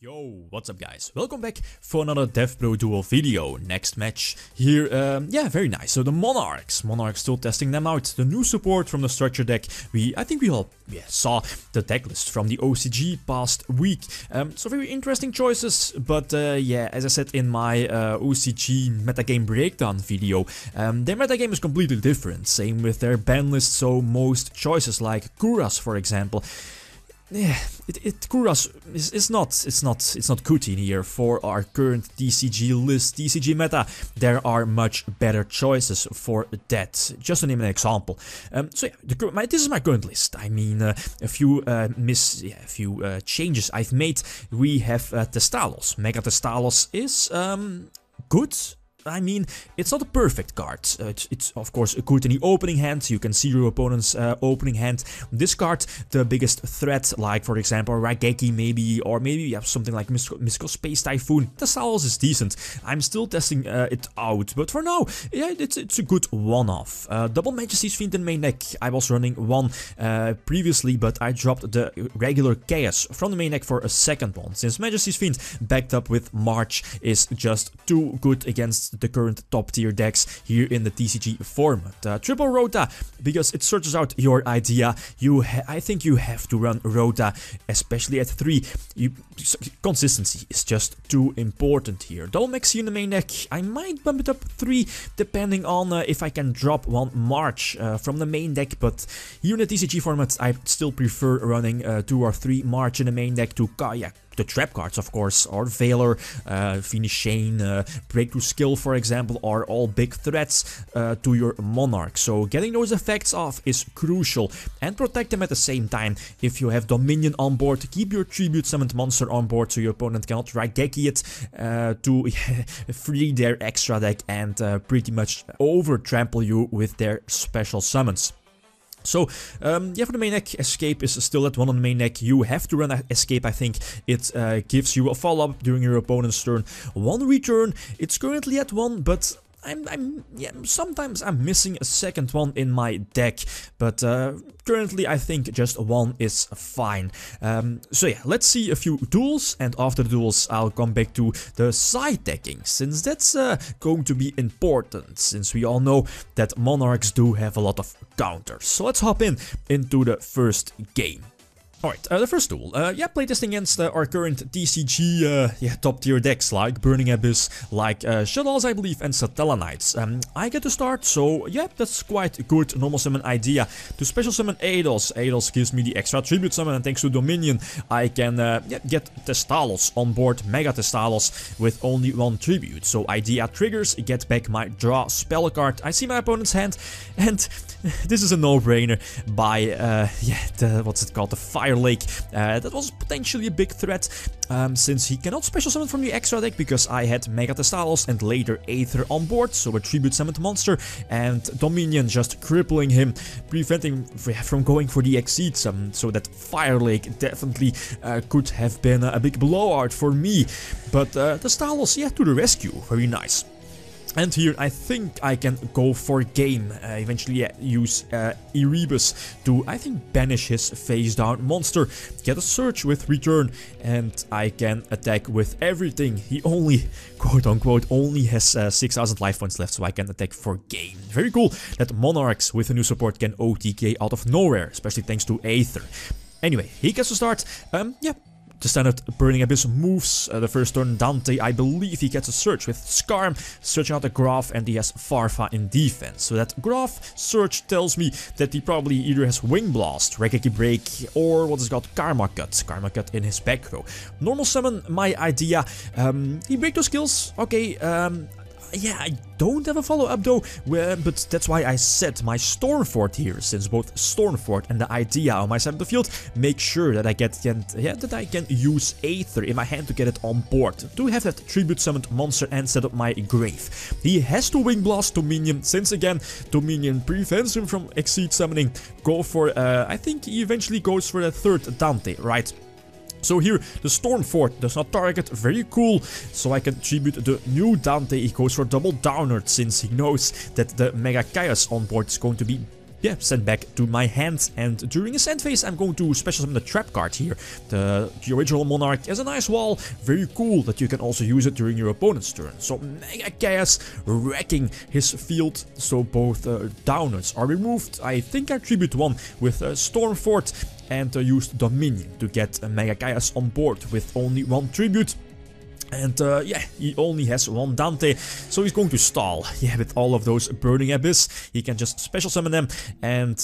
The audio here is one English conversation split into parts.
Yo, what's up guys? Welcome back for another DevPro Duel video. Next match here, yeah, very nice. So the Monarchs still testing them out. The new support from the structure deck. I think we all saw the deck list from the OCG past week. So very interesting choices, but yeah, as I said in my OCG metagame breakdown video, their metagame is completely different. Same with their ban list, so most choices like Kuras, for example. Yeah, Kuras is not good in here for our current DCG list, DCG meta. There are much better choices for that. Just to name an example. So yeah, this is my current list. I mean, a few changes I've made. We have Thestalos. Mega Thestalos is good. I mean, it's not a perfect card. It's of course good in the opening hand. You can see your opponent's opening hand. Discard the biggest threat, like for example Raigeki maybe, or maybe something like Mystical Space Typhoon. Thestalos is decent. I'm still testing it out, but for now, yeah, it's a good one-off. Double Majesty's Fiend in main deck. I was running one previously, but I dropped the regular Chaos from the main deck for a second one, since Majesty's Fiend backed up with March is just too good against the current top tier decks here in the TCG format. Triple Rota, because it searches out your idea. I think you have to run Rota, especially at 3. Consistency is just too important here. Double Maxi in the main deck. I might bump it up 3, depending on if I can drop one March from the main deck, but here in the TCG format, I still prefer running 2 or 3 March in the main deck to, the trap cards, of course, or Valor, Phoenix Shane, Breakthrough Skill, for example, are all big threats to your Monarch. So getting those effects off is crucial, and protect them at the same time. If you have Dominion on board, keep your Tribute Summoned Monster on board so your opponent cannot Raigeki it to free their extra deck and pretty much over-trample you with their special summons. So, yeah, for the main deck, Escape is still at 1 on the main deck. You have to run Escape, I think. It gives you a follow-up during your opponent's turn. 1 return, it's currently at 1, but sometimes I'm missing a second one in my deck, but currently I think just 1 is fine. So yeah, let's see a few duels, and after the duels I'll come back to the side decking, since that's going to be important, since we all know that Monarchs do have a lot of counters. So let's hop into the first game. Alright, the first duel. Yeah, playtesting against our current DCG top tier decks like Burning Abyss, like Shuttles, I believe, and Satella Knights. I get to start, so yeah, that's quite good normal summon idea. To special summon Eidos. Eidos gives me the extra tribute summon, and thanks to Dominion, I can get Thestalos on board, Mega Thestalos, with only 1 tribute. So idea triggers, get back my draw spell card. I see my opponent's hand, and this is a no-brainer by, what's it called, the Fire Lake. That was potentially a big threat, since he cannot special summon from the extra deck, because I had Mega Thestalos and later Aether on board, so a tribute summoned monster, and Dominion just crippling him, preventing from going for the Exceed summon. So that Fire Lake definitely could have been a big blowout for me, but Thestalos, yeah, to the rescue, very nice. And here I think I can go for game, eventually use Erebus to, I think, banish his face down monster, get a search with return, and I can attack with everything. He only, quote unquote, only has 6,000 life points left, so I can attack for game. Very cool that Monarchs with a new support can OTK out of nowhere, especially thanks to Aether. Anyway, he gets to start, yeah. The standard Burning Abyss moves. The first turn Dante, I believe he gets a search with Skarm, searching out the Graph, and he has Farfa in defense. So that Graph search tells me that he probably either has Wing Blast, Raigeki Break, or what is called Karma Cut. Karma Cut in his back row. Normal summon, my idea. He break those skills. Okay, yeah, I don't have a follow-up though, but that's why I set my Stormfort here, since both Stormfort and the idea on my side of the field make sure that I can use Aether in my hand to get it on board, to have that tribute summoned monster and set up my grave. He has to Wing Blast Dominion, since again Dominion prevents him from Exceed summoning. Go for, I think he eventually goes for the third Dante, right? So here, the Stormfort does not target, very cool, so I can tribute the new Dante. He goes for double Downward, since he knows that the Mega Chaos on board is going to be yeah, send back to my hand. And during his end phase, I'm going to special summon the trap card here. The original Monarch is a nice wall, very cool that you can also use it during your opponent's turn. So Mega Chaos wrecking his field, so both downers are removed. I think I tribute one with Stormfort and used Dominion to get Mega Chaos on board with only one tribute. And yeah, he only has one Dante, so he's going to stall. Yeah, with all of those Burning Abyss, he can just special summon them and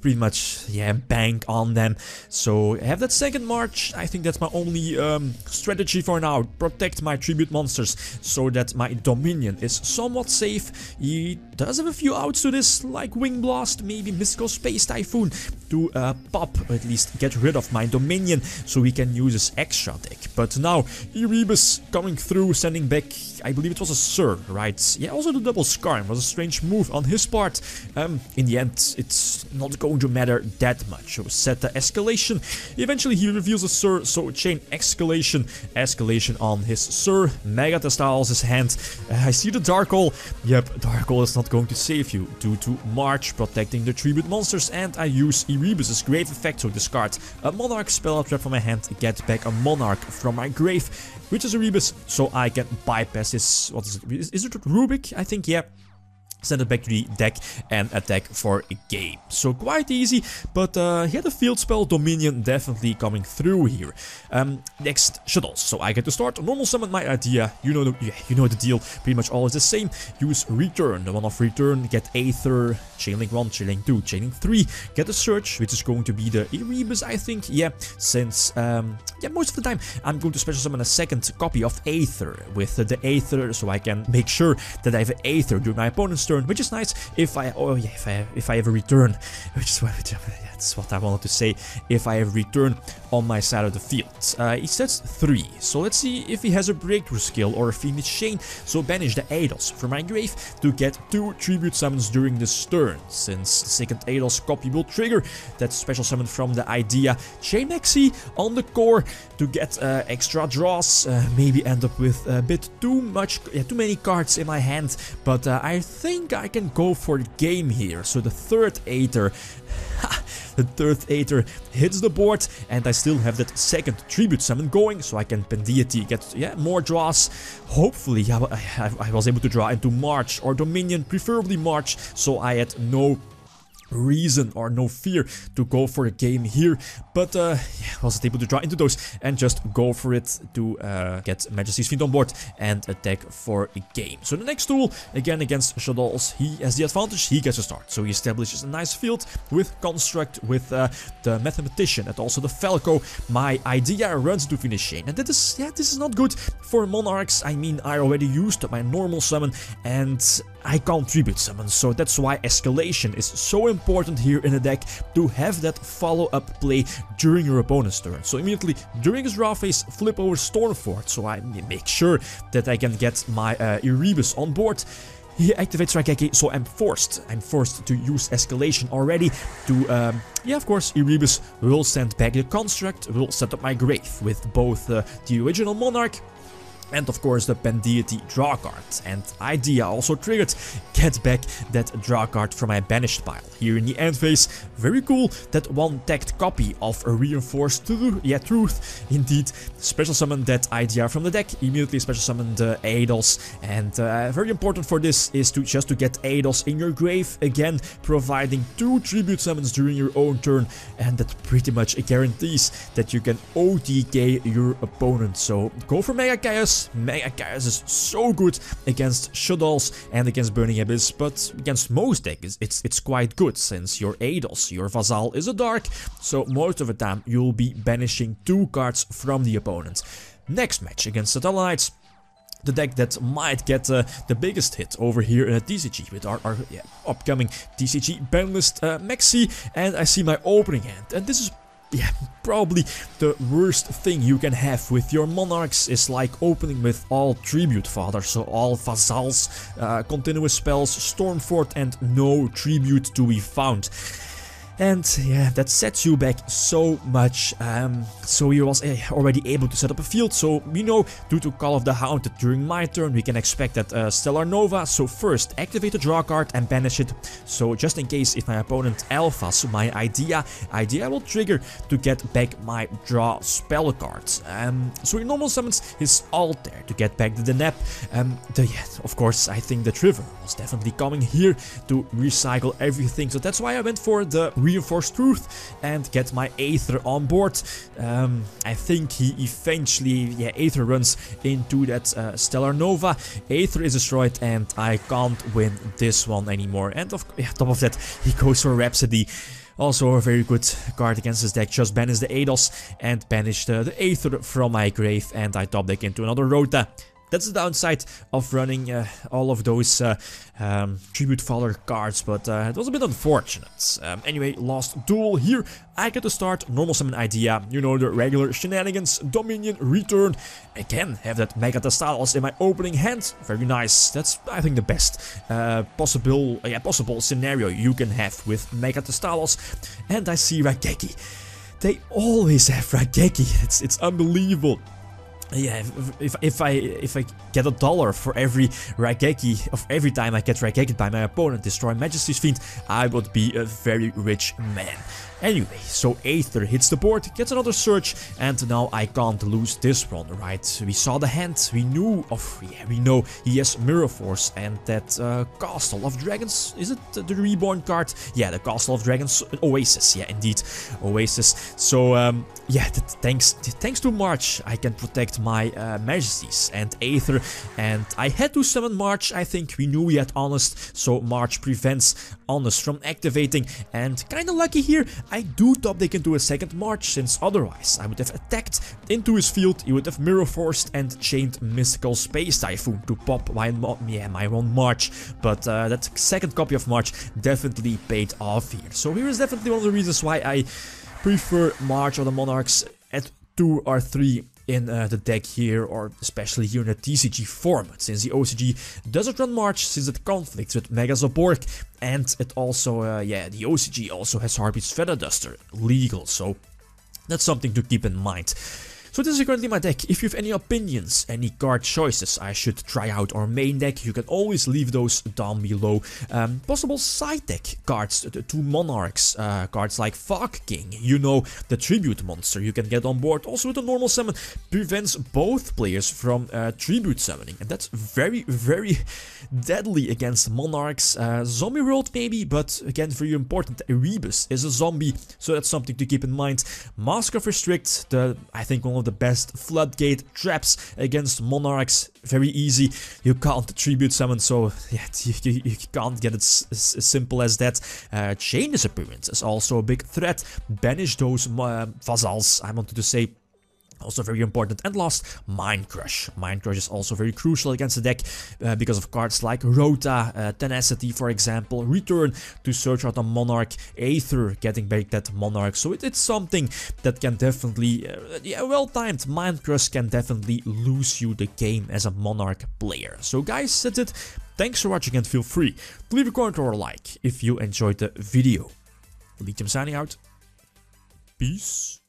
pretty much, yeah, bank on them. So I have that second march. I think that's my only strategy for now. Protect my tribute monsters so that my Dominion is somewhat safe. He does have a few outs to this, like Wing Blast, maybe Mystical Space Typhoon, to pop, or at least get rid of my Dominion, so he can use his extra deck. But now, Erebus coming through, sending back, I believe it was a Sir, right? Yeah, also the double Skarn was a strange move on his part. In the end, it's not going to matter that much. So set the escalation. Eventually, he reveals a Sir, so chain escalation on his Sir. Mega Thestalos' hand. I see the Dark Hole. Yep, Dark Hole is not going to save you due to March protecting the tribute monsters, and I use Erebus' grave effect, so discard a Monarch spell trap from my hand, get back a Monarch from my grave, which is Erebus, so I can bypass his, what is it, is it Rubik? I think, yeah. Send it back to the deck and attack for a game. So quite easy, but he had a field spell, Dominion definitely coming through here. Next, Shuttles. So I get to start. Normal summon, my idea. You know the deal. Pretty much all is the same. Use Return. The one-off Return. Get Aether. Chainlink 1, Chainlink 2, Chainlink 3. Get a Search, which is going to be the Erebus, I think. Yeah, since yeah, most of the time I'm going to special summon a second copy of Aether with the Aether, so I can make sure that I have an Aether during my opponent's turn. Which is nice if I have a return, which is that's what I wanted to say. If I have return on my side of the field, he sets 3. So let's see if he has a breakthrough skill or a Phoenix Chain. So banish the Eidos from my grave to get 2 tribute summons during this turn. Since the second Eidos copy will trigger that special summon from the idea Chain Maxi on the core to get extra draws. Maybe end up with a bit too many cards in my hand, but I think I can go for the game here. So the third Aether, the third Aether hits the board, and I still have that second tribute summon going, so I can Pendeity, get more draws. Hopefully I was able to draw into March or Dominion, preferably March, so I had no reason or no fear to go for a game here, but yeah, wasn't able to draw into those and just go for it to get Majesty's Fiend on board and attack for a game. So the next tool, again against Shadows, he has the advantage, he gets a start. So he establishes a nice field with Construct, with the Mathematician and also the Falco. My idea runs to finish Chain, and this is not good for Monarchs. I mean, I already used my normal summon and I can't tribute summon, so that's why escalation is so important here in the deck, to have that follow-up play during your opponent's turn. So immediately during his draw phase, flip over Stormfort, so I make sure that I can get my Erebus on board. He activates Raigeki, so I'm forced to use escalation already to, yeah, of course, Erebus will send back the Construct, will set up my grave with both the original Monarch and of course the Pendeity draw card. And idea also triggered, get back that draw card from my banished pile. Here in the end phase, very cool, that one tagged copy of a reinforced truth. Indeed, special summon that idea from the deck, immediately special summon the Eidos, and very important for this is to just to get Eidos in your grave, again providing 2 tribute summons during your own turn, and that pretty much guarantees that you can OTK your opponent. So go for Mega Chaos. Mega Chaos is so good against Shadows and against Burning Abyss, but against most decks it's quite good, since your Eidos, your Vassal, is a dark, so most of the time you'll be banishing 2 cards from the opponent. Next match against the Thestalos, the deck that might get the biggest hit over here in a TCG with our upcoming TCG ban list Maxi, and I see my opening hand, and this is probably the worst thing you can have with your Monarchs, is like opening with all Tribute Fodder, so all Vassals, continuous spells, Stormfort, and no Tribute to be found. And yeah, that sets you back so much. So he was already able to set up a field. So we know, due to Call of the Hound, that during my turn we can expect that Stellar Nova. So first, activate the draw card and banish it. So just in case if my opponent alphas my idea will trigger to get back my draw spell cards. So he normal summons his altar to get back the nap. Of course, I think the River was definitely coming here to recycle everything. So that's why I went for the Reinforced Truth and get my Aether on board. I think he eventually, Aether runs into that Stellar Nova. Aether is destroyed and I can't win this one anymore. And on top of that, he goes for Rhapsody. Also a very good card against his deck. Just banish the Eidos and banish the Aether from my grave, and I top deck into another Rota. That's the downside of running all of those Tribute Father cards, but it was a bit unfortunate. Anyway, last duel here. I get to start, normal summon idea, you know, the regular shenanigans, Dominion, return. Again, have that Mega Thestalos in my opening hand. Very nice. That's, I think, the best possible scenario you can have with Mega Thestalos. And I see Raigeki. They always have Raigeki. It's unbelievable. Yeah, if I get $1 for every Raigeki, of every time I get Raigeki by my opponent, destroy Majesty's Fiend, I would be a very rich man. Anyway, so Aether hits the board, gets another search, and now I can't lose this one, right? We saw the hand, we know he has Mirror Force and that Castle of Dragons. Is it the Reborn card? Yeah, the Castle of Dragons, Oasis, yeah, indeed, Oasis. So yeah, thanks to March, I can protect my Majesties and Aether, and I had to summon March. I think we knew he had Honest, so March prevents Honest from activating, and kinda lucky here, I do top deck into a second March, since otherwise I would have attacked into his field, he would have Mirror Forced and chained Mystical Space Typhoon to pop my one March, but that second copy of March definitely paid off here. So here is definitely one of the reasons why I prefer March or the Monarchs at 2 or 3 in the deck here, or especially here in the TCG format, since the OCG doesn't run March, since it conflicts with Megazaborg, and it also, the OCG also has Harpy's Feather Duster legal, so that's something to keep in mind. So this is currently my deck. If you have any opinions, any card choices I should try out or main deck, you can always leave those down below. Possible side deck cards to Monarchs, cards like Fog King, you know, the Tribute monster you can get on board. Also with a normal summon, prevents both players from Tribute summoning, and that's very, very deadly against Monarchs. Zombie World maybe, but again, very important, Erebus is a zombie, so that's something to keep in mind. Mask of Restrict, I think one of the best floodgate traps against Monarchs. Very easy, you can't tribute summon, so yeah, you can't get it as simple as that. Chain Disappearance is also a big threat. Banish those vassals, I wanted to say. Also very important. And last, Mind Crush. Mind Crush is also very crucial against the deck because of cards like Rota, Tenacity for example, Return to search out a Monarch, Aether getting back that Monarch. So it's something that can definitely, well timed, Mind Crush can definitely lose you the game as a Monarch player. So guys, that's it. Thanks for watching and feel free to leave a comment or a like if you enjoyed the video. Lithium signing out. Peace.